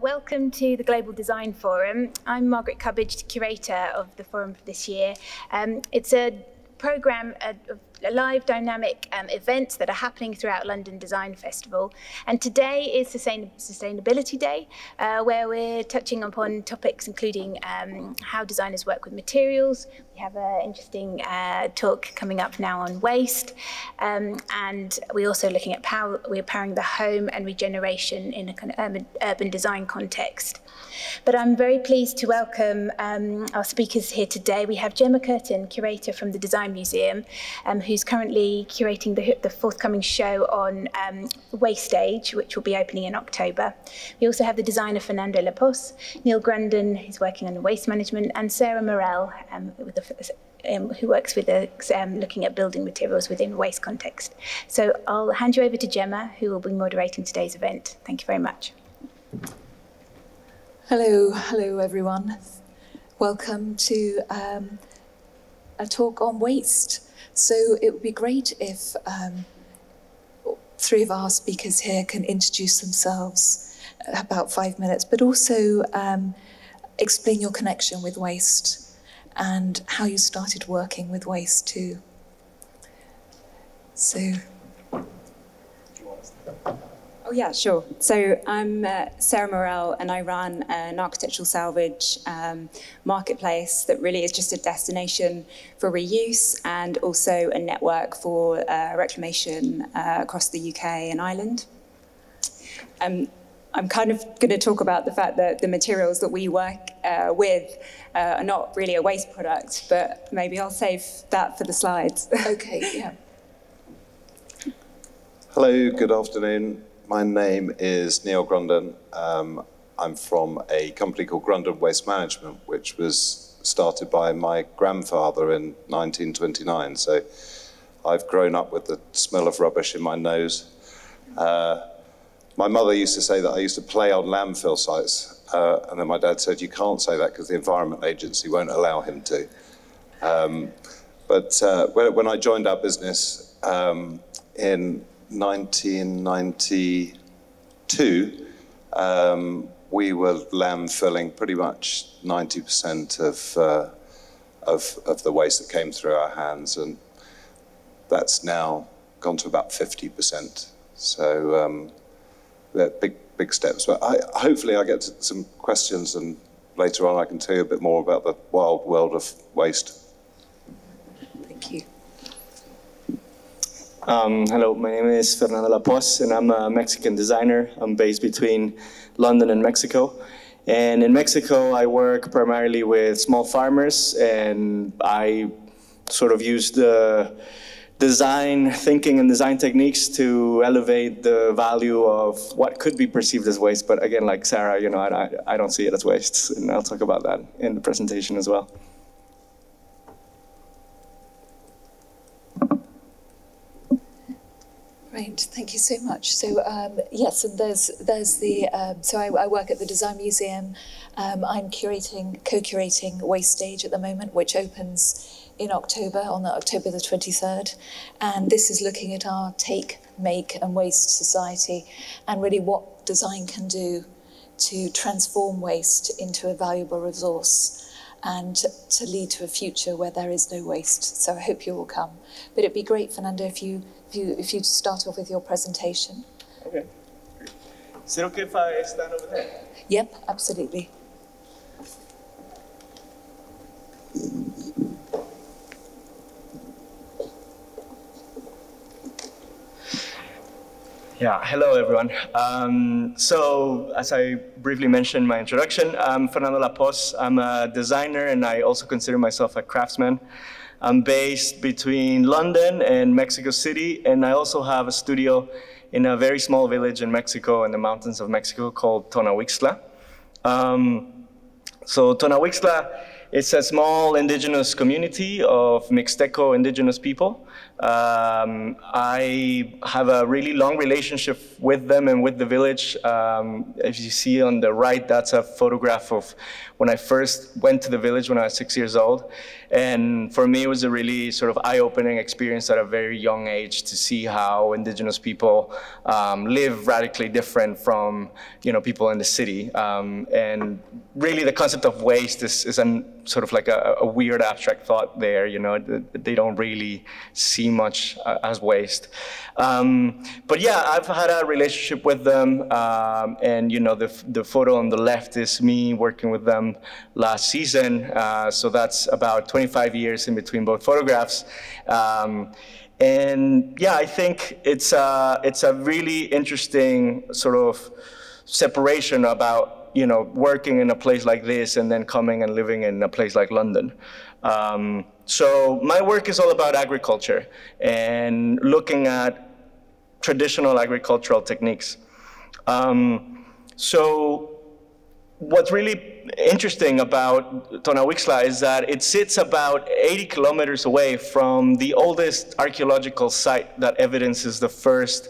Welcome to the Global Design Forum. I'm Margaret Cubbage, Curator of the forum for this year. It's a programme of live dynamic events that are happening throughout London Design Festival. And today is Sustainability Day, where we're touching upon topics including how designers work with materials. We have an interesting talk coming up now on waste. And we're also looking at we're powering the home and regeneration in a kind of urban design context. But I'm very pleased to welcome our speakers here today. We have Gemma Curtin, Curator from the Design Museum, who's currently curating the forthcoming show on Waste Age, which will be opening in October. We also have the designer Fernando Laposse, Neil Grundon, who's working on waste management, and Sara Morel, who works with looking at building materials within waste context. So I'll hand you over to Gemma, who will be moderating today's event. Thank you very much. Hello everyone. Welcome to a talk on waste. So it would be great if three of our speakers here can introduce themselves about 5 minutes, but also explain your connection with waste and how you started working with waste too. So. Oh yeah, sure. So I'm Sara Morel, and I run an architectural salvage marketplace that really is just a destination for reuse and also a network for reclamation across the UK and Ireland. I'm kind of going to talk about the fact that the materials that we work with are not really a waste product, but maybe I'll save that for the slides. Okay, yeah. Hello, good afternoon. My name is Neil Grundon. I'm from a company called Grundon Waste Management, which was started by my grandfather in 1929. So I've grown up with the smell of rubbish in my nose. My mother used to say that I used to play on landfill sites. And then my dad said, you can't say that because the Environment Agency won't allow him to. But when I joined our business in 1992, we were landfilling pretty much 90% of the waste that came through our hands, and that's now gone to about 50%. So big steps. But hopefully I get to some questions, and later on I can tell you a bit more about the wild world of waste. Thank you. Hello, my name is Fernando Laposse, and I'm a Mexican designer. I'm based between London and Mexico. And in Mexico, I work primarily with small farmers, and I sort of use the design thinking and design techniques to elevate the value of what could be perceived as waste. But again, like Sara, you know, I don't see it as waste, and I'll talk about that in the presentation as well. Great, thank you so much. So yes, and there's the, so I work at the Design Museum. I'm co-curating Waste Age at the moment, which opens in October, on October the 23rd. And this is looking at our take, make and waste society, and really what design can do to transform waste into a valuable resource and to lead to a future where there is no waste. So I hope you will come. But it'd be great, Fernando, if you start off with your presentation. Okay. Is it okay if I stand over there? Yep, absolutely. Yeah, hello everyone. So as I briefly mentioned in my introduction, I'm Fernando Laposse. I'm a designer, and I also consider myself a craftsman. I'm based between London and Mexico City, and I also have a studio in a very small village in Mexico, in the mountains of Mexico, called Tonahuixtla. So Tonahuixtla is a small indigenous community of Mixteco indigenous people. I have a really long relationship with them and with the village. As you see on the right, that's a photograph of when I first went to the village when I was 6 years old. And for me, it was a really sort of eye-opening experience at a very young age to see how indigenous people live radically different from, people in the city. And really the concept of waste is sort of like a weird abstract thought there, they don't really see much as waste. But yeah, I've had a relationship with them, and the photo on the left is me working with them last season, so that's about 25 years in between both photographs. And yeah, I think it's a really interesting sort of separation about working in a place like this and then coming and living in a place like London. So my work is all about agriculture and looking at traditional agricultural techniques. So what's really interesting about Tonawixla is that it sits about 80 kilometers away from the oldest archaeological site that evidences the first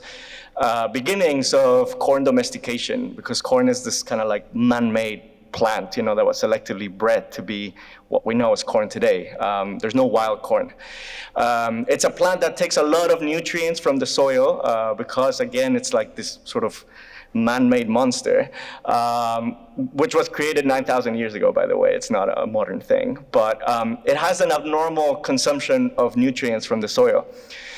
beginnings of corn domestication, because corn is this kind of like man-made plant, that was selectively bred to be what we know as corn today. There's no wild corn. It's a plant that takes a lot of nutrients from the soil because, again, it's like this sort of man-made monster, which was created 9,000 years ago, by the way. It's not a modern thing. But it has an abnormal consumption of nutrients from the soil.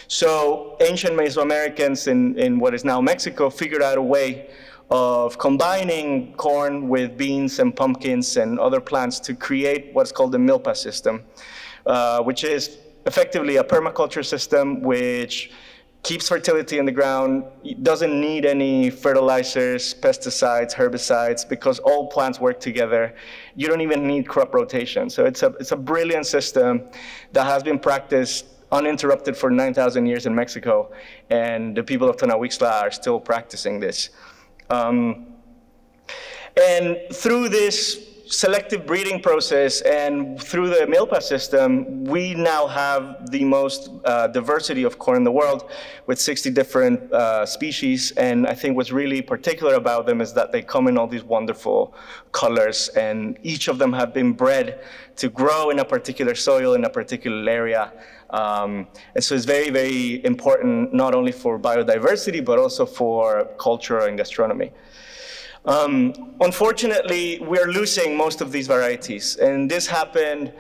So ancient Mesoamericans in what is now Mexico figured out a way of combining corn with beans and pumpkins and other plants to create what's called the Milpa System, which is effectively a permaculture system which keeps fertility in the ground, doesn't need any fertilizers, pesticides, herbicides, because all plants work together. You don't even need crop rotation. So it's a brilliant system that has been practiced uninterrupted for 9,000 years in Mexico, and the people of Tonawixla are still practicing this. And through this selective breeding process and through the Milpa system, we now have the most diversity of corn in the world with 60 different species. And I think what's really particular about them is that they come in all these wonderful colors, and each of them have been bred to grow in a particular soil in a particular area. And so it's very, very important not only for biodiversity, but also for culture and gastronomy. Unfortunately, we're losing most of these varieties, and this happened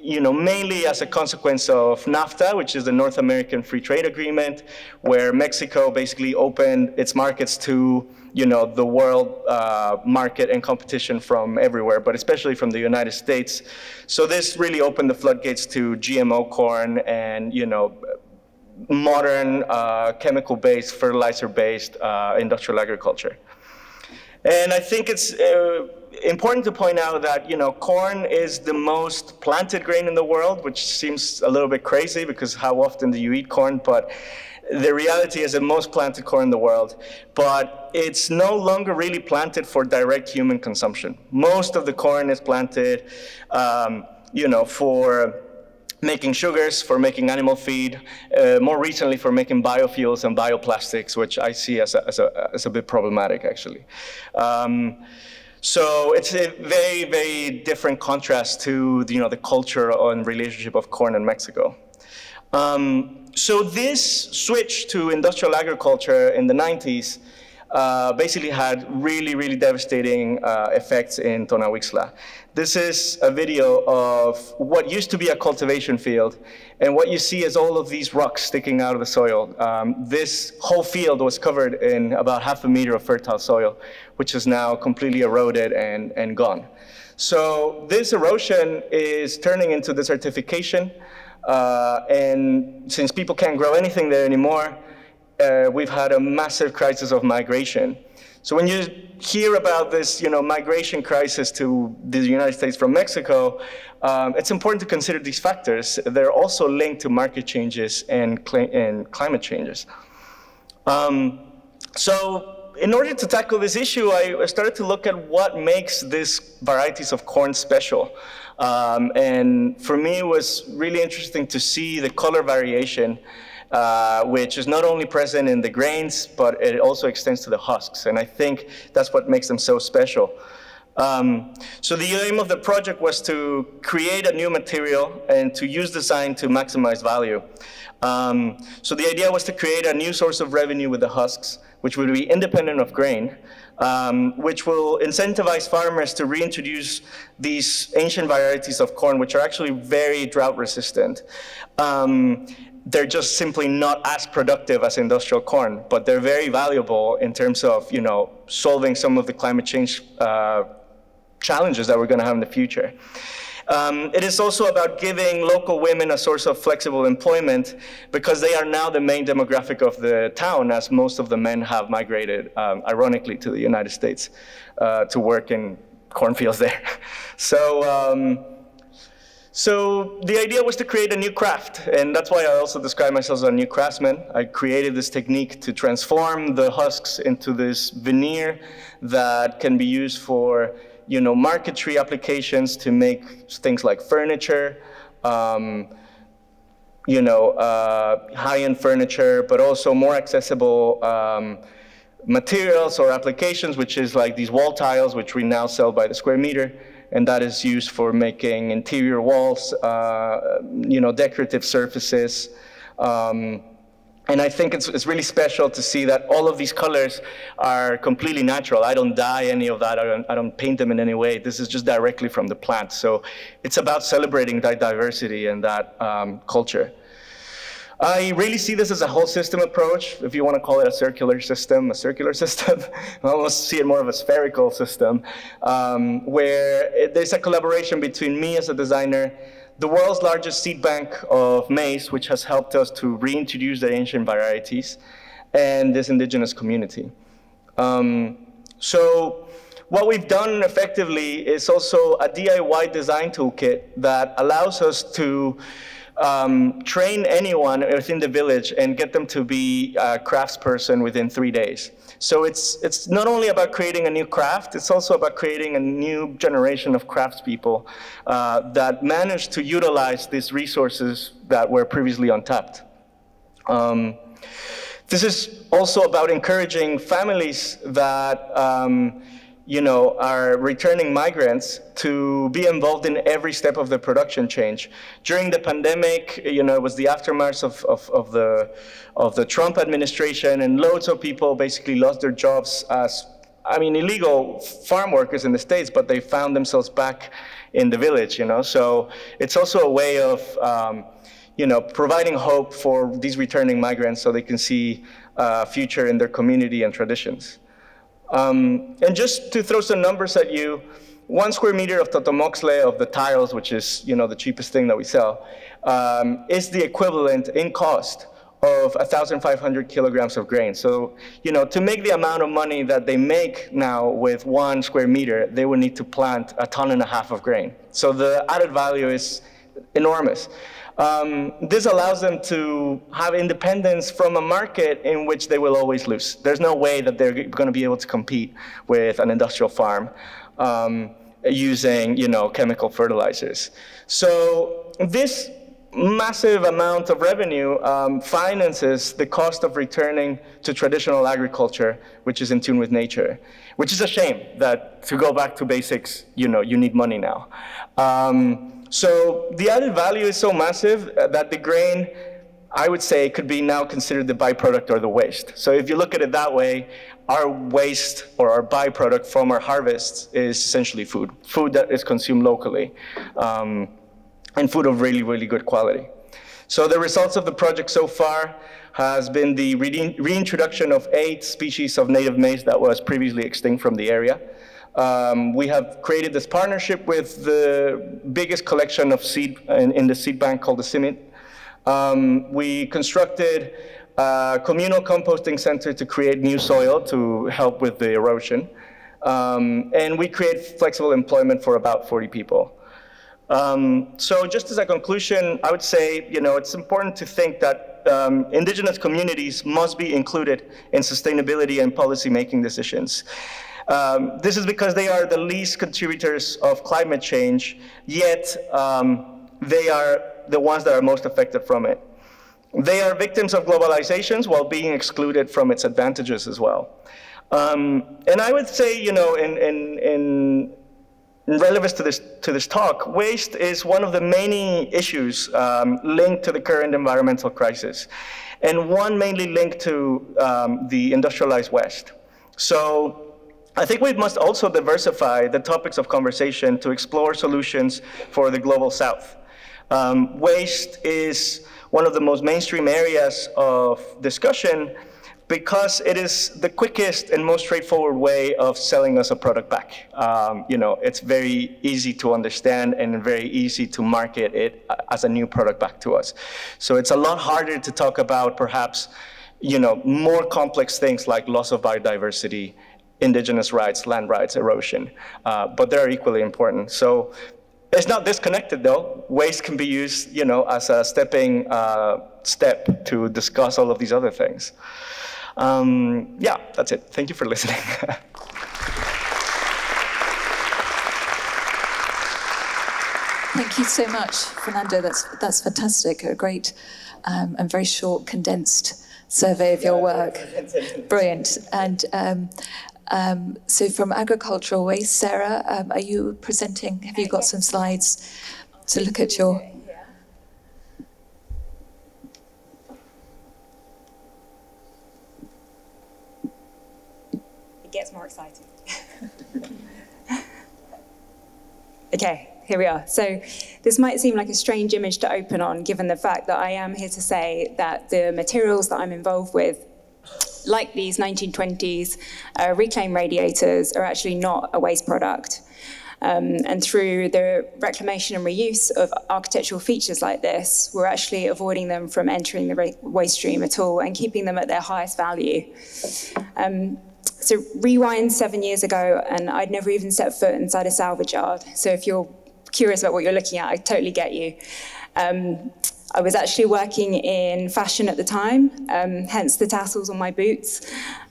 mainly as a consequence of NAFTA, which is the North American Free Trade Agreement, where Mexico basically opened its markets to the world market and competition from everywhere, but especially from the United States. So this really opened the floodgates to GMO corn and modern chemical-based, fertilizer-based industrial agriculture. And I think it's important to point out that corn is the most planted grain in the world, which seems a little bit crazy because how often do you eat corn? But the reality is the most planted corn in the world, but it's no longer really planted for direct human consumption. Most of the corn is planted, for making sugars, for making animal feed, more recently for making biofuels and bioplastics, which I see as a bit problematic, actually. So it's a very, very different contrast to the culture and relationship of corn in Mexico. So this switch to industrial agriculture in the 90s basically had really, really devastating effects in Tonawixla. This is a video of what used to be a cultivation field, and what you see is all of these rocks sticking out of the soil. This whole field was covered in about ½ a meter of fertile soil, which is now completely eroded and gone. So this erosion is turning into desertification, and since people can't grow anything there anymore, we've had a massive crisis of migration. So when you hear about this, migration crisis to the United States from Mexico, it's important to consider these factors. They're also linked to market changes and climate changes. So in order to tackle this issue, I started to look at what makes these varieties of corn special. And for me, it was really interesting to see the color variation, which is not only present in the grains, but it also extends to the husks. And I think that's what makes them so special. So the aim of the project was to create a new material and to use design to maximize value. So the idea was to create a new source of revenue with the husks, which would be independent of grain, which will incentivize farmers to reintroduce these ancient varieties of corn, which are actually very drought resistant. They're just simply not as productive as industrial corn, but they're very valuable in terms of, you know, solving some of the climate change challenges that we're going to have in the future. It is also about giving local women a source of flexible employment because they are now the main demographic of the town, as most of the men have migrated, ironically, to the United States to work in cornfields there. So the idea was to create a new craft, and that's why I also describe myself as a new craftsman. I created this technique to transform the husks into this veneer that can be used for, you know, marquetry applications to make things like furniture, you know, high-end furniture, but also more accessible materials or applications, which is like these wall tiles, which we now sell by the square meter. And that is used for making interior walls, you know, decorative surfaces. And I think it's really special to see that all of these colors are completely natural. I don't dye any of that. I don't paint them in any way. This is just directly from the plant. So it's about celebrating that diversity and that culture. I really see this as a whole system approach. If you want to call it a circular system. I almost see it more of a spherical system, where there's a collaboration between me as a designer, the world's largest seed bank of maize, which has helped us to reintroduce the ancient varieties, and this indigenous community. So what we've done effectively is also a DIY design toolkit that allows us to train anyone within the village and get them to be a craftsperson within 3 days. So it's not only about creating a new craft, it's also about creating a new generation of craftspeople that manage to utilize these resources that were previously untapped. This is also about encouraging families that you know, are returning migrants to be involved in every step of the production change. During the pandemic, you know, it was the aftermath of the Trump administration, and loads of people basically lost their jobs as, I mean, illegal farm workers in the States, but they found themselves back in the village, you know. So it's also a way of, you know, providing hope for these returning migrants so they can see a future in their community and traditions. And just to throw some numbers at you, 1 square meter of totomoxle of the tiles, which is, you know, the cheapest thing that we sell, is the equivalent in cost of 1,500 kilograms of grain. So, you know, to make the amount of money that they make now with 1 square meter, they would need to plant 1.5 tons of grain. So the added value is enormous. This allows them to have independence from a market in which they will always lose. There's no way that they're going to be able to compete with an industrial farm using, you know, chemical fertilizers. So this massive amount of revenue finances the cost of returning to traditional agriculture, which is in tune with nature, which is a shame that to go back to basics, you know, you need money now. So the added value is so massive that the grain, I would say, could be now considered the byproduct or the waste. So if you look at it that way, our waste or our byproduct from our harvests is essentially food, food that is consumed locally, and food of really, really good quality. So the results of the project so far has been the reintroduction of 8 species of native maize that was previously extinct from the area. We have created this partnership with the biggest collection of seed in the seed bank called the CIMIT. We constructed a communal composting center to create new soil to help with the erosion. And we create flexible employment for about 40 people. So just as a conclusion, I would say, you know, it's important to think that that indigenous communities must be included in sustainability and policy-making decisions. This is because they are the least contributors of climate change, yet they are the ones that are most affected from it. They are victims of globalizations while being excluded from its advantages as well. And I would say, you know, in relevance to this talk, waste is one of the many issues linked to the current environmental crisis, and one mainly linked to the industrialized West. So I think we must also diversify the topics of conversation to explore solutions for the global South. Waste is one of the most mainstream areas of discussion because it is the quickest and most straightforward way of selling us a product back. You know, it's very easy to understand and very easy to market it as a new product back to us. So it's a lot harder to talk about perhaps, you know, more complex things like loss of biodiversity, indigenous rights, land rights, erosion, but they're equally important. So it's not disconnected though. Waste can be used, you know, as a stepping step to discuss all of these other things. Yeah, that's it. Thank you for listening. Thank you so much, Fernando. That's fantastic. A great and very short, condensed survey of your work. Brilliant. And so from agricultural waste, Sarah, are you presenting? Have you got some slides to look at your... It gets more exciting. Okay, here we are. So this might seem like a strange image to open on, given the fact that I am here to say that the materials that I'm involved with, like these 1920s reclaim radiators, are actually not a waste product. And through the reclamation and reuse of architectural features like this, we're actually avoiding them from entering the waste stream at all and keeping them at their highest value. So rewind 7 years ago, and I'd never even set foot inside a salvage yard. So if you're curious about what you're looking at, I totally get you. I was actually working in fashion at the time, hence the tassels on my boots.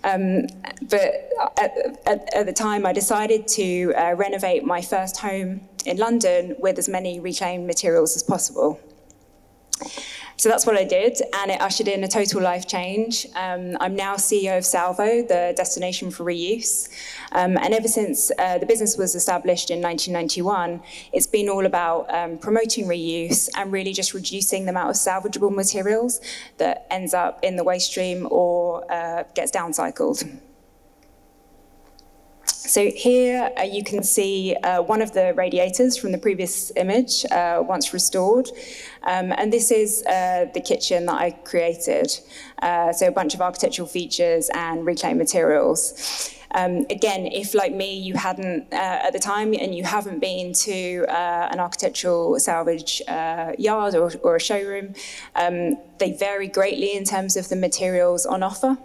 But at the time, I decided to renovate my first home in London with as many reclaimed materials as possible. So that's what I did, and it ushered in a total life change. I'm now CEO of Salvo, the destination for reuse. And ever since the business was established in 1991, it's been all about promoting reuse and really just reducing the amount of salvageable materials that ends up in the waste stream or gets downcycled. So here you can see one of the radiators from the previous image, once restored. And this is the kitchen that I created. So a bunch of architectural features and reclaimed materials. Again, if like me, you hadn't at the time and you haven't been to an architectural salvage yard or a showroom, they vary greatly in terms of the materials on offer.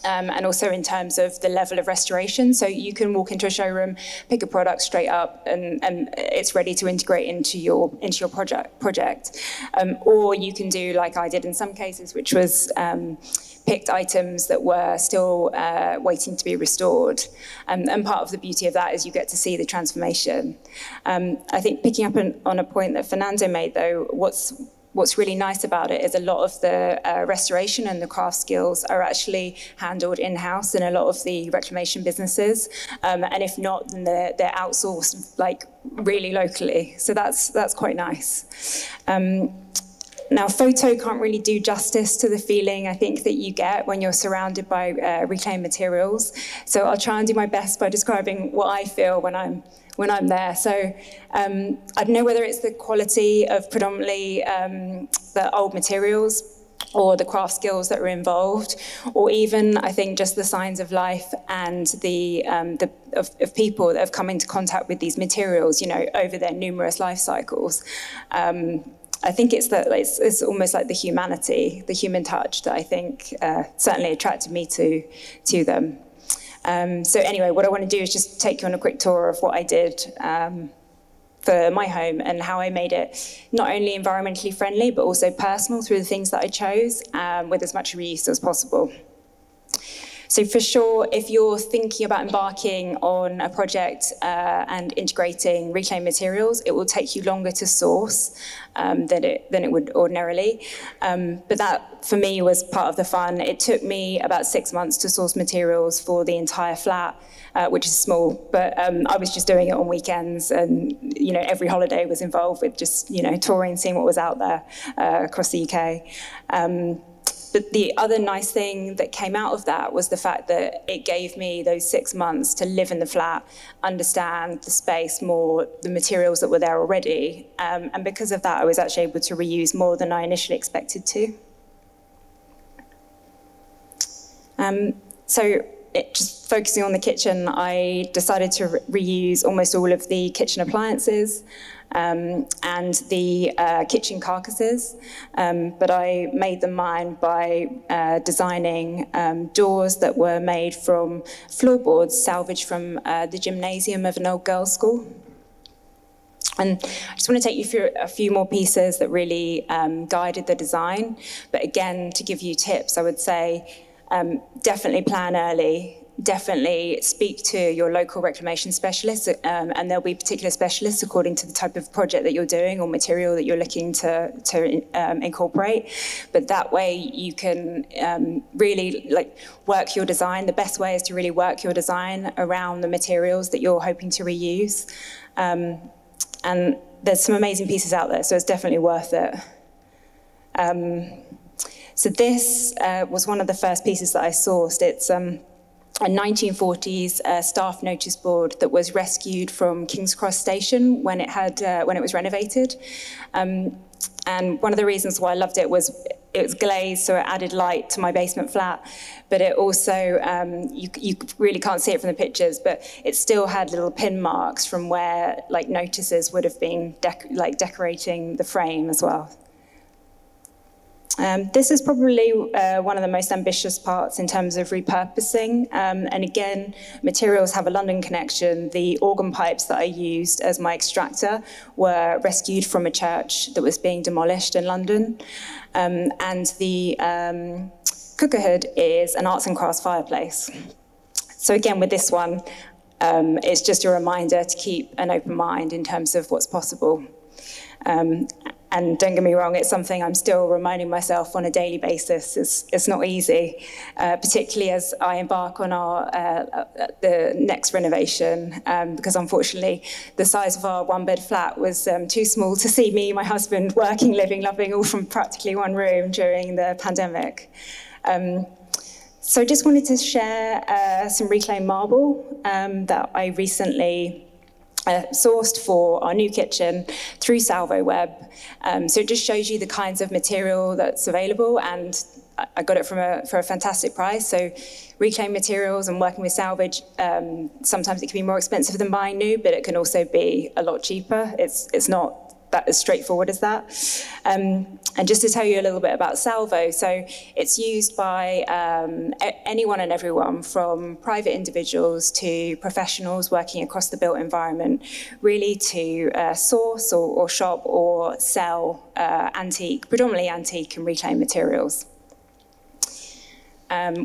And also in terms of the level of restoration. So you can walk into a showroom, pick a product straight up, and it's ready to integrate into your project. Or you can do like I did in some cases, which was picked items that were still waiting to be restored. And part of the beauty of that is you get to see the transformation. I think picking up on a point that Fernando made, though, what's really nice about it is a lot of the restoration and the craft skills are actually handled in-house in a lot of the reclamation businesses. And if not, then they're outsourced like really locally. So that's quite nice. Now, photo can't really do justice to the feeling I think that you get when you're surrounded by reclaimed materials. So I'll try and do my best by describing what I feel when I'm there. So I don't know whether it's the quality of predominantly the old materials or the craft skills that are involved, or even I think just the signs of life and of people that have come into contact with these materials, you know, over their numerous life cycles. I think it's almost like the humanity, the human touch that I think certainly attracted me to them. So anyway, what I want to do is just take you on a quick tour of what I did for my home, and how I made it not only environmentally friendly, but also personal through the things that I chose, with as much reuse as possible. So for sure, if you're thinking about embarking on a project and integrating reclaimed materials, it will take you longer to source than it would ordinarily. But that, for me, was part of the fun. It took me about 6 months to source materials for the entire flat, which is small, but I was just doing it on weekends, and every holiday was involved with just touring, seeing what was out there across the UK. But the other nice thing that came out of that was the fact that it gave me those 6 months to live in the flat, understand the space more, the materials that were there already. And because of that, I was actually able to reuse more than I initially expected to. Just focusing on the kitchen, I decided to reuse almost all of the kitchen appliances and the kitchen carcasses, but I made them mine by designing doors that were made from floorboards salvaged from the gymnasium of an old girls' school. And I just want to take you through a few more pieces that really guided the design. But again, to give you tips, I would say definitely plan early. Definitely speak to your local reclamation specialist, and there'll be particular specialists according to the type of project that you're doing or material that you're looking to incorporate. But that way you can really work your design. The best way is to really work your design around the materials that you're hoping to reuse. And there's some amazing pieces out there, so it's definitely worth it. So this was one of the first pieces that I sourced. It's a 1940s staff notice board that was rescued from King's Cross Station when it was renovated. And one of the reasons why I loved it was glazed, so it added light to my basement flat. But it also, you really can't see it from the pictures, but it still had little pin marks from where notices would have been decorating the frame as well. This is probably one of the most ambitious parts in terms of repurposing. And again, materials have a London connection. The organ pipes that I used as my extractor were rescued from a church that was being demolished in London. And the cooker hood is an arts and crafts fireplace. So again, with this one, it's just a reminder to keep an open mind in terms of what's possible. And don't get me wrong, it's something I'm still reminding myself on a daily basis. It's not easy, particularly as I embark on the next renovation, because unfortunately the size of our one-bed flat was too small to see me, my husband, working, living, loving, all from practically one room during the pandemic. So I just wanted to share some reclaimed marble that I recently sourced for our new kitchen through Salvo web. So it just shows you the kinds of material that's available, and I got it for a fantastic price. So reclaimed materials and working with salvage, sometimes it can be more expensive than buying new, but it can also be a lot cheaper. It's not that as straightforward as that. And just to tell you a little bit about Salvo, so it's used by anyone and everyone, from private individuals to professionals working across the built environment, really to source or shop or sell predominantly antique and reclaimed materials.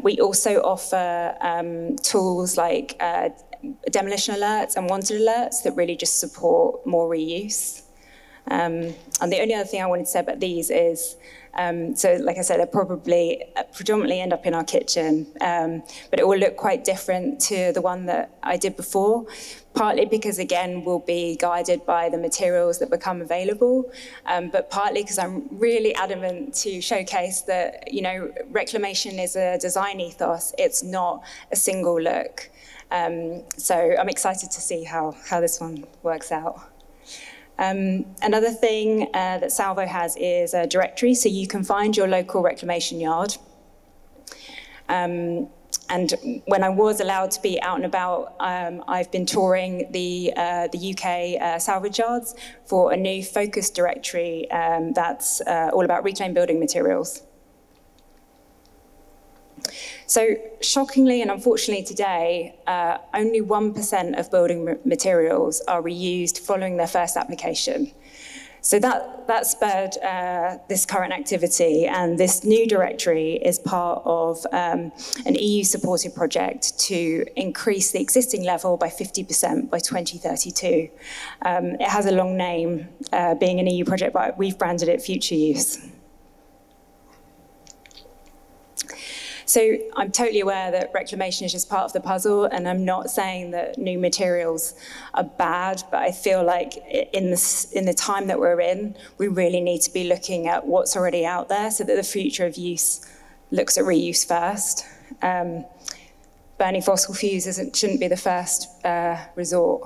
We also offer tools like demolition alerts and wanted alerts that really just support more reuse. And the only other thing I wanted to say about these is, so like I said, they'll probably predominantly end up in our kitchen, but it will look quite different to the one that I did before, partly because, again, we'll be guided by the materials that become available, but partly because I'm really adamant to showcase that, reclamation is a design ethos. It's not a single look. So I'm excited to see how this one works out. Another thing that Salvo has is a directory, so you can find your local reclamation yard. And when I was allowed to be out and about, I've been touring the UK salvage yards for a new focus directory that's all about reclaimed building materials. So shockingly and unfortunately today, only 1% of building materials are reused following their first application. So that spurred this current activity, and this new directory is part of an EU-supported project to increase the existing level by 50% by 2032. It has a long name, being an EU project, but we've branded it Future Use. So I'm totally aware that reclamation is just part of the puzzle, and I'm not saying that new materials are bad, but I feel like in the time that we're in, we really need to be looking at what's already out there so that the future of use looks at reuse first. Burning fossil fuels shouldn't be the first resort.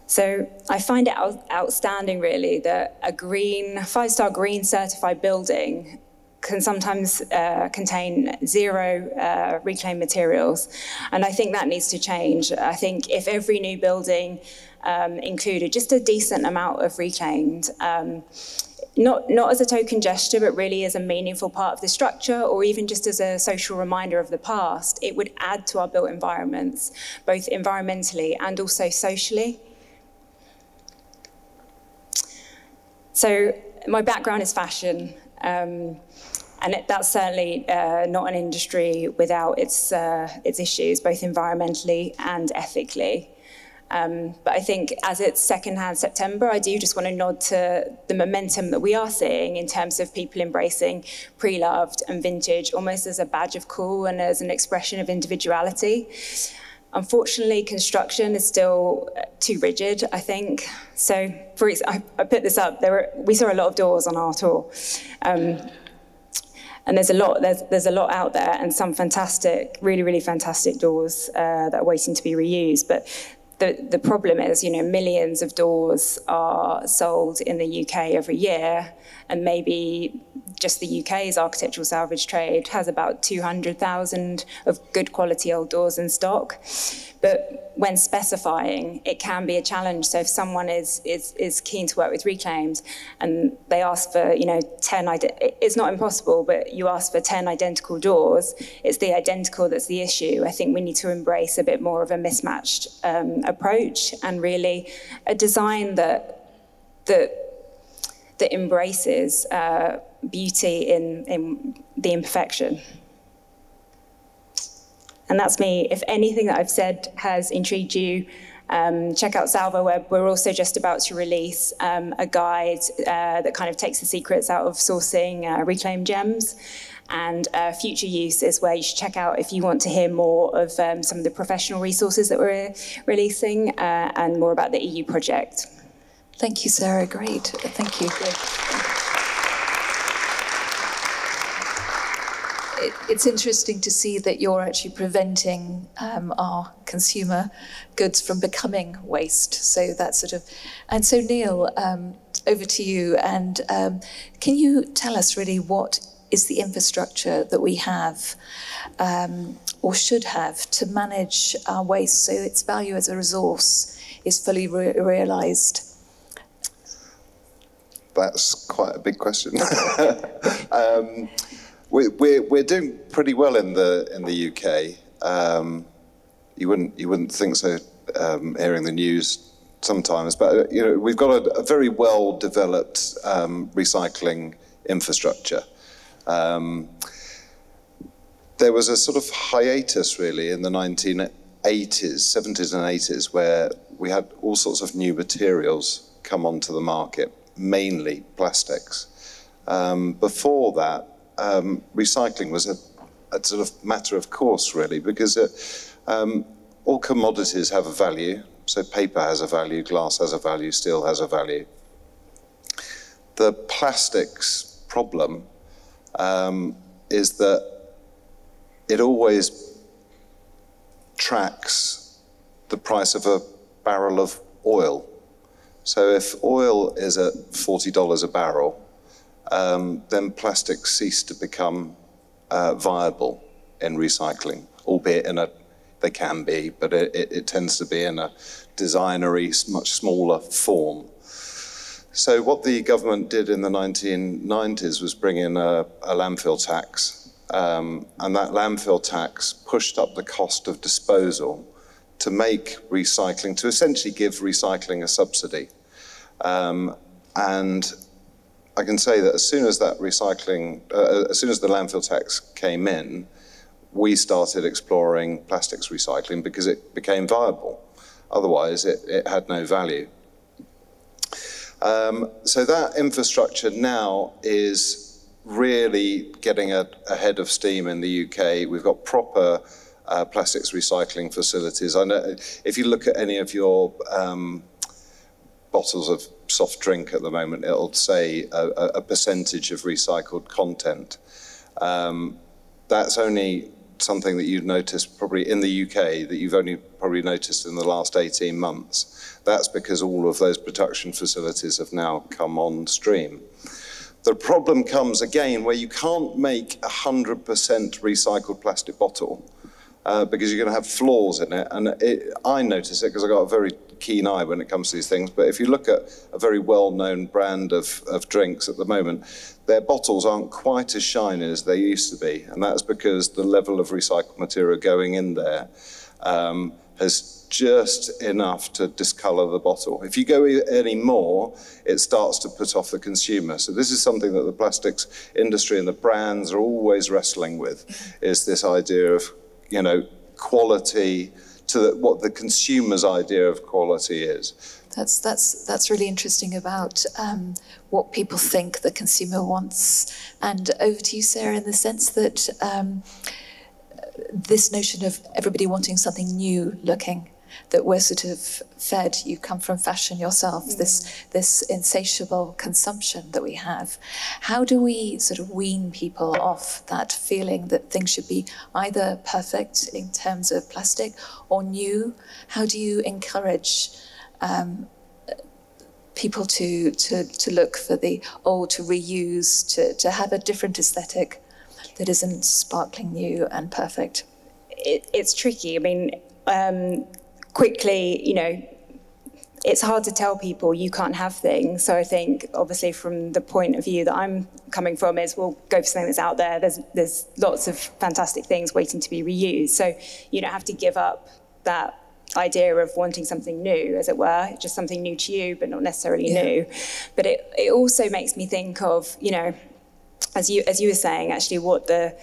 So I find it outstanding, really, that a green, 5-star green certified building can sometimes contain 0 reclaimed materials. And I think that needs to change. I think if every new building included just a decent amount of reclaimed, not as a token gesture, but really as a meaningful part of the structure, or even just as a social reminder of the past, it would add to our built environments, both environmentally and also socially. So my background is fashion. And that's certainly not an industry without its issues, both environmentally and ethically. But I think as it's secondhand September, I do just want to nod to the momentum that we are seeing in terms of people embracing pre-loved and vintage almost as a badge of cool and as an expression of individuality. Unfortunately, construction is still too rigid, I think. So, for example, I put this up. We saw a lot of doors on our tour. And there's a lot out there, and some fantastic, really, really fantastic doors that are waiting to be reused. But the problem is, millions of doors are sold in the UK every year, and maybe just the UK's architectural salvage trade has about 200,000 of good quality old doors in stock. But when specifying, it can be a challenge. So if someone is keen to work with reclaimed and they ask for 10, it's not impossible, but you ask for 10 identical doors, it's the identical that's the issue. I think we need to embrace a bit more of a mismatched approach, and really a design that embraces beauty in the imperfection. And that's me. If anything that I've said has intrigued you, check out Salvo Web. We're also just about to release a guide that kind of takes the secrets out of sourcing reclaimed gems. And Future Use is where you should check out if you want to hear more of some of the professional resources that we're releasing and more about the EU project. Thank you, Sarah. Great. Thank you. It's interesting to see that you're actually preventing our consumer goods from becoming waste. So that's sort of, and so Neil, over to you. And can you tell us really what is the infrastructure that we have or should have to manage our waste so its value as a resource is fully realised? That's quite a big question. We're doing pretty well in the UK. You wouldn't think so, hearing the news sometimes, but we've got a very well developed recycling infrastructure. There was a sort of hiatus really in the 1980s, 70s and 80s, where we had all sorts of new materials come onto the market, mainly plastics. Before that, recycling was a sort of matter of course, really, because all commodities have a value. So paper has a value, glass has a value, steel has a value. The plastics problem is that it always tracks the price of a barrel of oil. So if oil is at $40 a barrel, then plastics cease to become viable in recycling, albeit they can be, but it tends to be in a designery, much smaller form. So what the government did in the 1990s was bring in a landfill tax, and that landfill tax pushed up the cost of disposal to make recycling, to essentially give recycling a subsidy. And I can say that as soon as that as soon as the landfill tax came in, we started exploring plastics recycling because it became viable. Otherwise, it had no value. So that infrastructure now is really getting ahead of steam in the UK. We've got proper plastics recycling facilities. I know if you look at any of your bottles of soft drink at the moment, it'll say a percentage of recycled content. That's only something that you've noticed probably in the UK, that you've only probably noticed in the last 18 months. That's because all of those production facilities have now come on stream. The problem comes again where you can't make 100% recycled plastic bottle because you're going to have flaws in it. And I notice it because I've got a very keen eye when it comes to these things. But if you look at a very well-known brand of drinks at the moment, their bottles aren't quite as shiny as they used to be. And that's because the level of recycled material going in there has just enough to discolor the bottle. If you go any more, it starts to put off the consumer. So this is something that the plastics industry and the brands are always wrestling with, is this idea of, you know, quality to what the consumer's idea of quality is. That's really interesting about what people think the consumer wants. And over to you, Sarah, in the sense that this notion of everybody wanting something new looking, that we're sort of fed, you come from fashion yourself, this insatiable consumption that we have. How do we sort of wean people off that feeling that things should be either perfect in terms of plastic or new? How do you encourage people to look for the old, to reuse, to have a different aesthetic that isn't sparkling new and perfect? It's tricky. I mean, quickly, you know, it's hard to tell people you can't have things. So I think, obviously, from the point of view that I'm coming from is, we'll go for something that's out there. There's lots of fantastic things waiting to be reused. So you don't have to give up that idea of wanting something new, as it were, just something new to you, but not necessarily new. But it also makes me think of, you know, as you were saying, actually, what the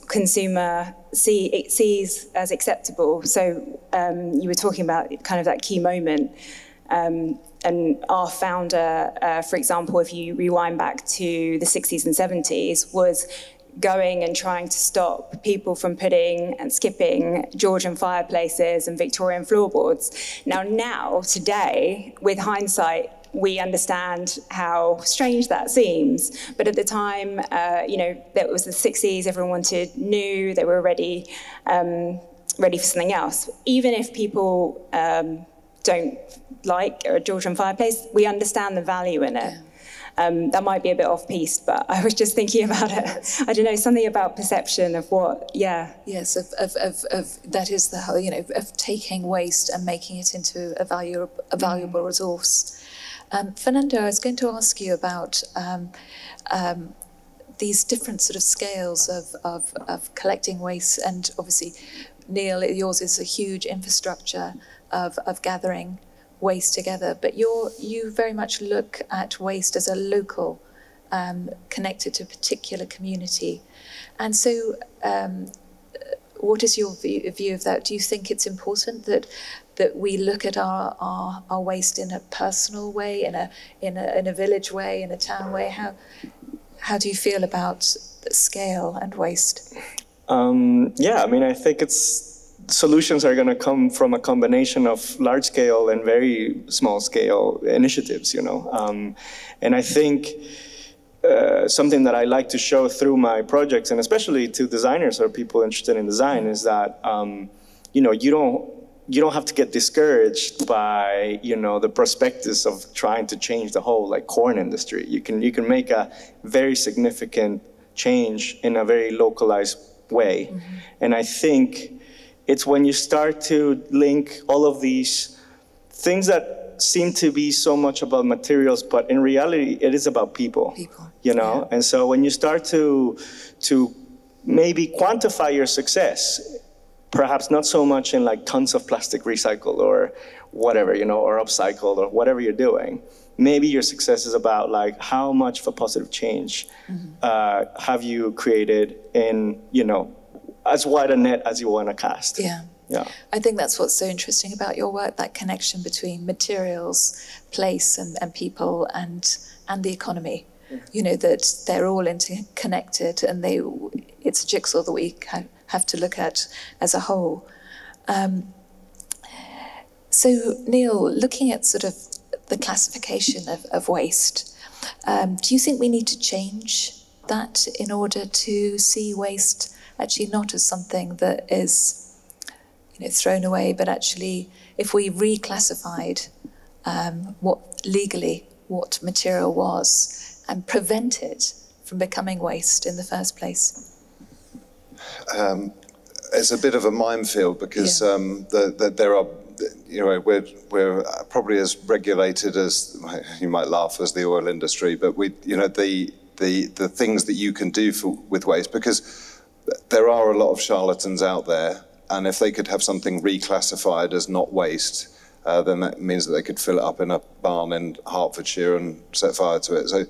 consumer sees as acceptable. So you were talking about kind of that key moment. And our founder, for example, if you rewind back to the 60s and 70s, was going and trying to stop people from putting and skipping Georgian fireplaces and Victorian floorboards. Now, today, with hindsight, we understand how strange that seems. But at the time, you know, that was the 60s, everyone wanted new, they were ready for something else. Even if people don't like a Georgian fireplace, we understand the value in it. That might be a bit off-piste, but I was just thinking about it. I don't know, something about perception of what, Yes, of that is the whole, you know, of taking waste and making it into a valuable resource. Fernando, I was going to ask you about these different sort of scales of collecting waste, and obviously, Neil, yours is a huge infrastructure of gathering waste together, but you very much look at waste as a local, connected to a particular community. And so what is your view of that? Do you think it's important that we look at our waste in a personal way, in a village way, in a town way? How do you feel about scale and waste? Yeah, I mean, I think solutions are going to come from a combination of large-scale and very small-scale initiatives, you know. And I think something that I like to show through my projects, and especially to designers or people interested in design, is that, you know, you don't have to get discouraged by, you know, the prospectus of trying to change the whole, like, corn industry. You can make a very significant change in a very localized way. Mm-hmm. And I think it's when you start to link all of these things that that seem to be so much about materials, but in reality, it is about people. You know, and so when you start to maybe quantify your success, perhaps not so much in like tons of plastic recycled or whatever, you know, or upcycled or whatever you're doing. Maybe your success is about like how much of a positive change have you created in, you know, as wide a net as you want to cast. Yeah. I think that's what's so interesting about your work, that connection between materials, place and people and the economy. You know, that they're all interconnected and it's a jigsaw that we have to look at as a whole. So Neil, looking at sort of the classification of waste, do you think we need to change that in order to see waste actually not as something that is, you know, thrown away, but actually if we reclassified what material was and prevent it from becoming waste in the first place? It's a bit of a minefield because there are, you know, we're probably as regulated as, you might laugh, as the oil industry, but we, you know, the things that you can do with waste, because there are a lot of charlatans out there, and if they could have something reclassified as not waste, then that means that they could fill it up in a barn in Hertfordshire and set fire to it. So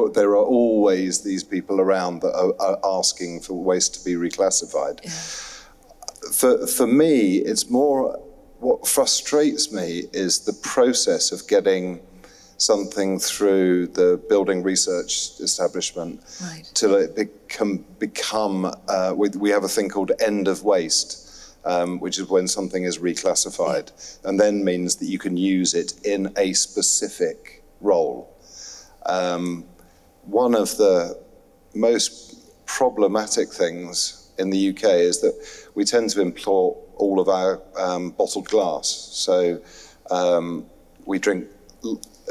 there are always these people around that are asking for waste to be reclassified. Yeah. For me, it's more, what frustrates me is the process of getting something through the building research establishment till it become we have a thing called end of waste. Which is when something is reclassified, and then means that you can use it in a specific role. One of the most problematic things in the UK is that we tend to import all of our bottled glass. So we drink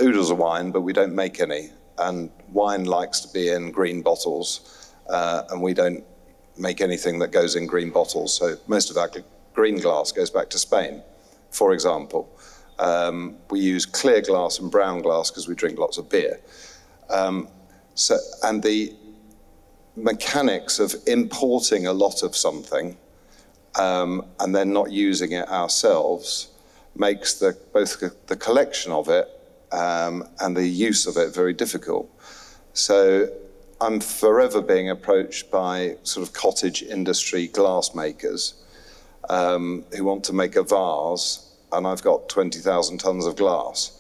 oodles of wine, but we don't make any. And wine likes to be in green bottles, and we don't make anything that goes in green bottles. So most of our green glass goes back to Spain, for example. We use clear glass and brown glass because we drink lots of beer. And the mechanics of importing a lot of something and then not using it ourselves makes both the collection of it and the use of it very difficult. So I'm forever being approached by sort of cottage industry glass makers who want to make a vase, and I've got 20,000 tons of glass.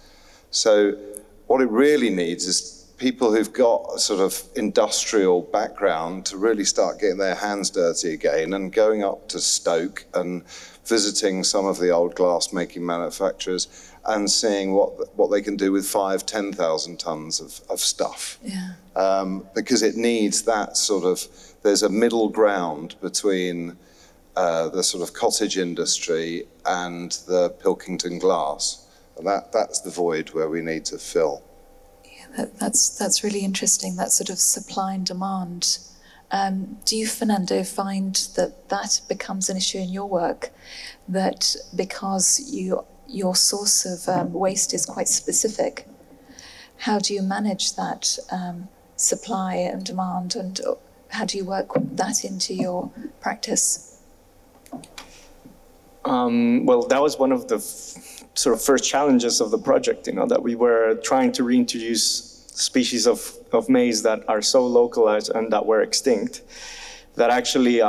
So what it really needs is people who've got a sort of industrial background to really start getting their hands dirty again and going up to Stoke and visiting some of the old glass making manufacturers and seeing what they can do with 5,000–10,000 tons of stuff. Yeah. Because it needs that sort of, there's a middle ground between the sort of cottage industry and the Pilkington glass. And that's the void where we need to fill. Yeah, that's really interesting, that sort of supply and demand. Do you, Fernando, find that becomes an issue in your work? That because your source of waste is quite specific, how do you manage that supply and demand, and how do you work that into your practice? Well, that was one of the sort of first challenges of the project, you know, that we were trying to reintroduce species of maize that are so localized and that were extinct, that actually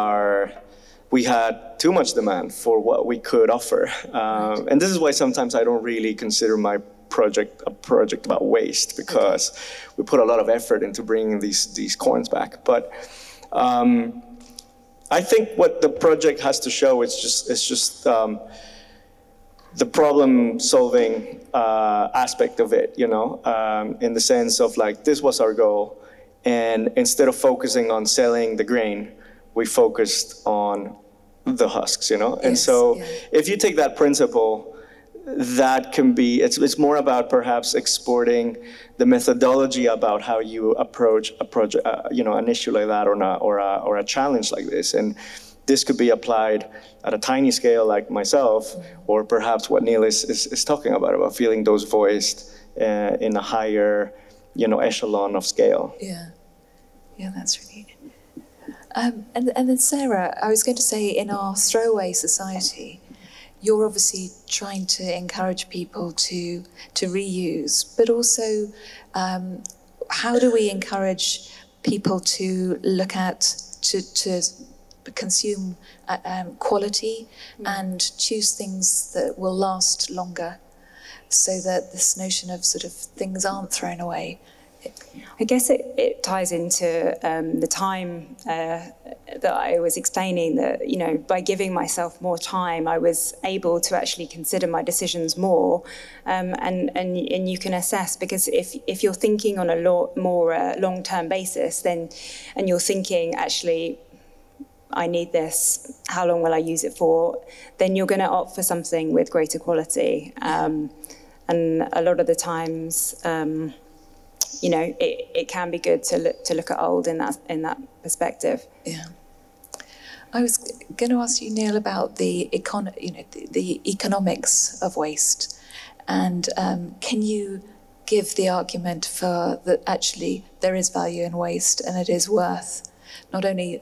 we had too much demand for what we could offer. And this is why sometimes I don't really consider my project a project about waste, because we put a lot of effort into bringing these corns back. But I think what the project has to show is just the problem-solving aspect of it, you know, in the sense of like, this was our goal, and instead of focusing on selling the grain, we focused on the husks, you know. And so if you take that principle, that can be, it's more about perhaps exporting the methodology about how you approach a project, you know, an issue like that, or a challenge like this. And this could be applied at a tiny scale like myself, or perhaps what Neil is talking about feeling those voiced in a higher, echelon of scale. Yeah, that's really good. And then Sarah, I was going to say, in our throwaway society, you're obviously trying to encourage people to reuse, but also how do we encourage people to look at, to consume quality and choose things that will last longer, so that this notion of sort of things aren't thrown away? I guess it ties into the time that I was explaining, that, by giving myself more time, I was able to actually consider my decisions more, and you can assess, because if you're thinking on a more long-term basis, then, and you're thinking, actually, I need this, how long will I use it for, then you're going to opt for something with greater quality. And a lot of the times, it can be good to look at old in that perspective. Yeah. I was going to ask you, Neil, about the economics of waste, and can you give the argument for that actually there is value in waste, and it is worth, not only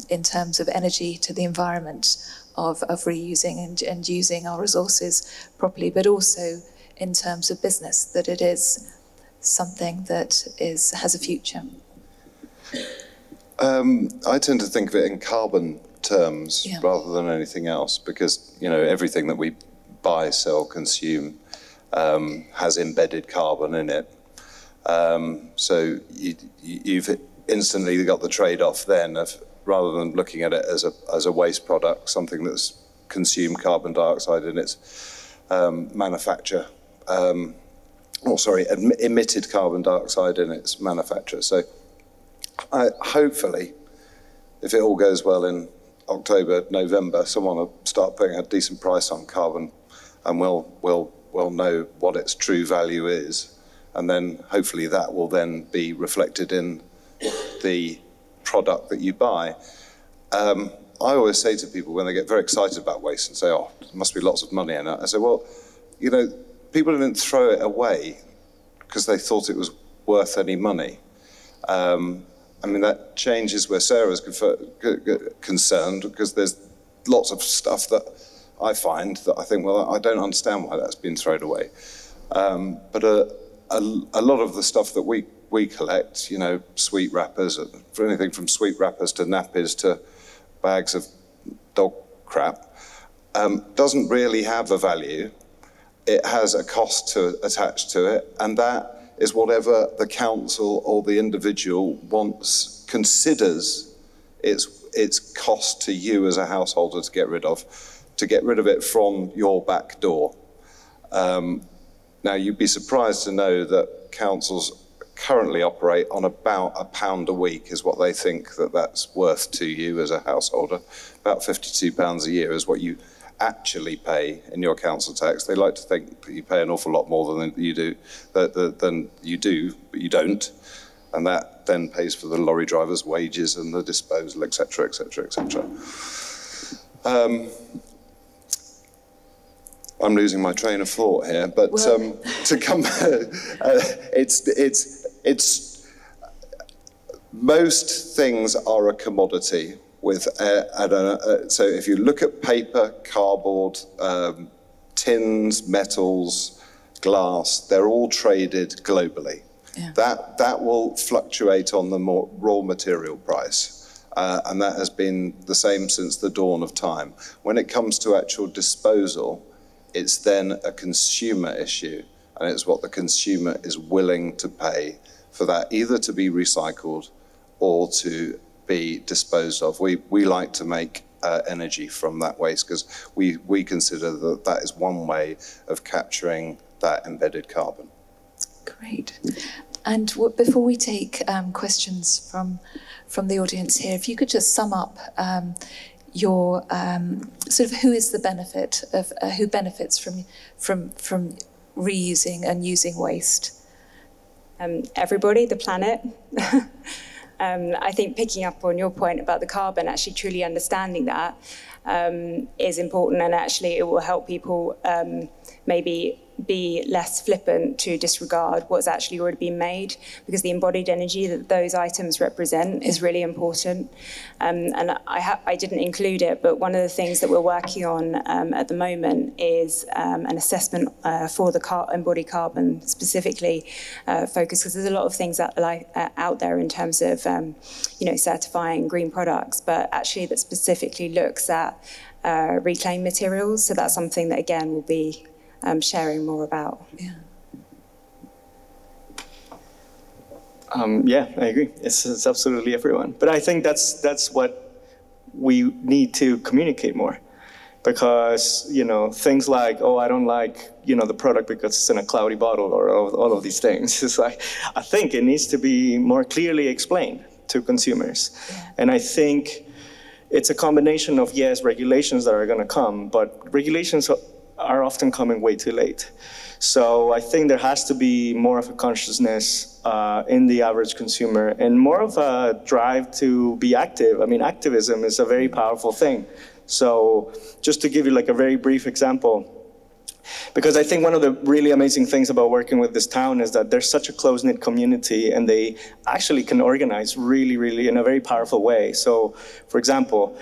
in terms of energy to the environment of reusing and using our resources properly, but also in terms of business, that it is something that has a future? I tend to think of it in carbon terms rather than anything else, because everything that we buy, sell, consume has embedded carbon in it. So you've instantly got the trade-off then of, rather than looking at it as a waste product, something that's consumed carbon dioxide in its manufacture. Emitted carbon dioxide in its manufacture. So hopefully, if it all goes well in October, November, someone will start putting a decent price on carbon, and we'll know what its true value is. And then hopefully that will then be reflected in the product that you buy. I always say to people when they get very excited about waste and say, oh, there must be lots of money in it, I say, well, people didn't throw it away because they thought it was worth any money. That changes where Sarah's concerned, because there's lots of stuff that I find that I think, well, I don't understand why that's been thrown away. But a lot of the stuff that we collect, sweet wrappers, for anything from sweet wrappers to nappies to bags of dog crap, doesn't really have a value. It has a cost attached to it, and that is whatever the council or the individual considers its cost to you as a householder to get rid of it from your back door. Now, you'd be surprised to know that councils currently operate on about £1 a week is what they think that's worth to you as a householder. About £52 a year is what you actually pay in your council tax. They like to think that you pay an awful lot more than you do, but you don't. And that then pays for the lorry drivers' wages and the disposal, etc., etc., etc. I'm losing my train of thought here, but to come, it's most things are a commodity. So if you look at paper, cardboard, tins, metals, glass, they're all traded globally. Yeah. That will fluctuate on the raw material price, and that has been the same since the dawn of time. When it comes to actual disposal, it's then a consumer issue, and it's what the consumer is willing to pay for that, either to be recycled or to be disposed of. We like to make energy from that waste because we consider that is one way of capturing that embedded carbon. Great. And before we take questions from the audience here, if you could just sum up your sort of who benefits from reusing and using waste? Everybody, the planet. I think picking up on your point about the carbon, actually truly understanding that is important, and actually it will help people maybe be less flippant to disregard what's actually already been made, because the embodied energy that those items represent is really important. And I didn't include it, but one of the things that we're working on at the moment is an assessment for the embodied carbon specifically focused, because there's a lot of things out there in terms of certifying green products, but actually that specifically looks at reclaimed materials. So that's something that again will be sharing more about. Yeah. Yeah, I agree. It's absolutely everyone. But I think that's what we need to communicate more, because things like, oh, I don't like the product because it's in a cloudy bottle, or all of these things. It's like, I think it needs to be more clearly explained to consumers. Yeah. And I think it's a combination of, yes, regulations that are going to come, but regulations are often coming way too late. So I think there has to be more of a consciousness in the average consumer, and more of a drive to be active. I mean, activism is a very powerful thing. So just to give you like a very brief example, because I think one of the really amazing things about working with this town is that there's such a close-knit community, and they actually can organize really, really in a very powerful way. So, for example,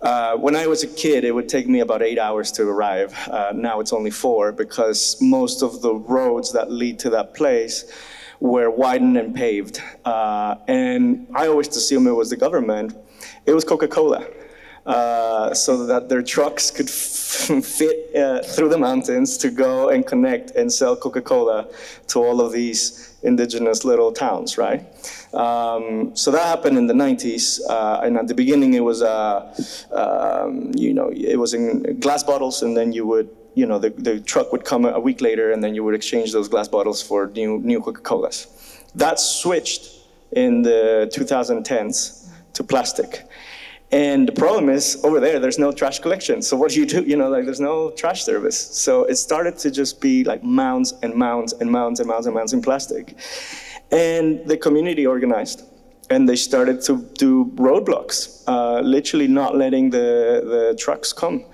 when I was a kid, it would take me about 8 hours to arrive. Now it's only 4, because most of the roads that lead to that place were widened and paved. And I always assumed it was the government. It was Coca-Cola. So that their trucks could fit through the mountains to go and connect and sell Coca-Cola to all of these indigenous little towns, right? So that happened in the 90s, and at the beginning it was, it was in glass bottles, and then you would, the truck would come a week later, and then you would exchange those glass bottles for new Coca-Colas. That switched in the 2010s to plastic. And the problem is, over there's no trash collection. So what do? There's no trash service. So it started to just be like mounds and mounds and mounds and mounds and mounds in plastic. And the community organized, and they started to do roadblocks, literally not letting the trucks come.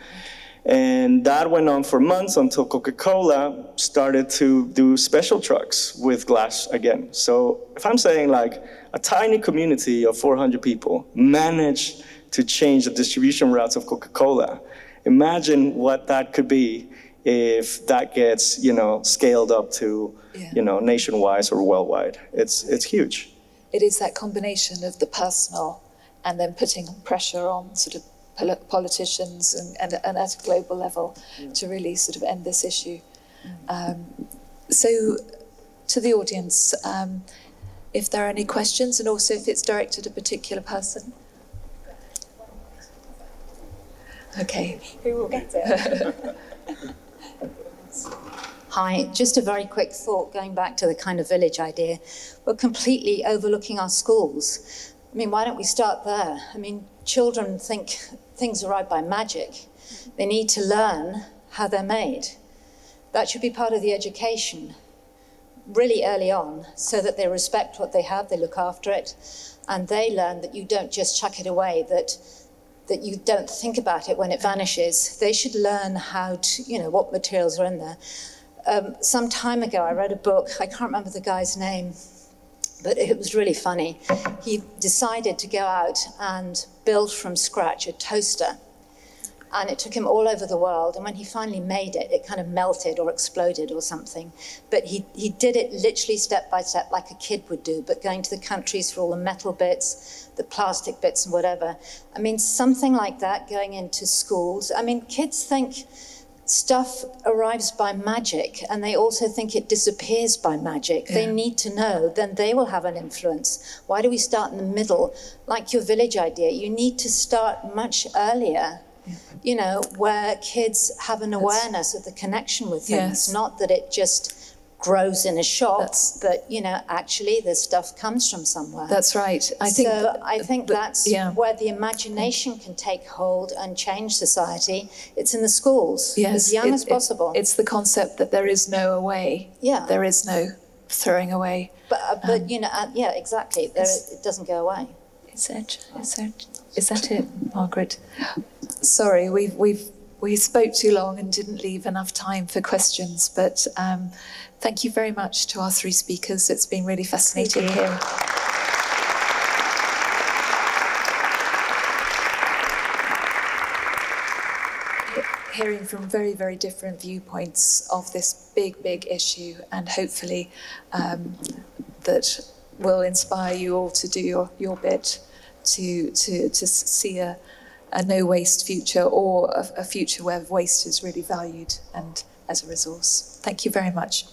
And that went on for months until Coca-Cola started to do special trucks with glass again. So if I'm saying like a tiny community of 400 people managed to change the distribution routes of Coca-Cola, imagine what that could be if that gets, scaled up to, nationwide or worldwide. It's huge. It is that combination of the personal and then putting pressure on sort of politicians and at a global level to really sort of end this issue. So to the audience, if there are any questions, and also if it's directed at a particular person. Okay. Who will get it? Hi, just a very quick thought going back to the kind of village idea. We're completely overlooking our schools. I mean, why don't we start there? I mean, children think things arrive by magic. They need to learn how they're made. That should be part of the education really early on, so that they respect what they have, they look after it, and they learn that you don't just chuck it away, that you don't think about it when it vanishes. They should learn how to, what materials are in there. Some time ago, I read a book, I can't remember the guy's name, but it was really funny. He decided to go out and build from scratch a toaster. And it took him all over the world. And when he finally made it, it kind of melted or exploded or something. But he did it literally step by step, like a kid would do, but going to the countries for all the metal bits, the plastic bits and whatever. I mean, something like that going into schools. I mean, kids think stuff arrives by magic, and they also think it disappears by magic. Yeah. They need to know, then they will have an influence. Why do we start in the middle? Like your village idea, you need to start much earlier. Where kids have an awareness of the connection with things, not that it just grows in a shop, but, actually the stuff comes from somewhere. That's right. I think that's where the imagination can take hold and change society. It's in the schools, as young as possible. It's the concept that there is no way. Yeah. There is no throwing away. But you know, yeah, exactly. It doesn't go away. Is that it, Margaret? Sorry, we spoke too long and didn't leave enough time for questions, but thank you very much to our three speakers. It's been really fascinating hearing from very, very different viewpoints of this big, big issue, and hopefully that will inspire you all to do your bit to see a no waste future, or a future where waste is really valued and as a resource. Thank you very much.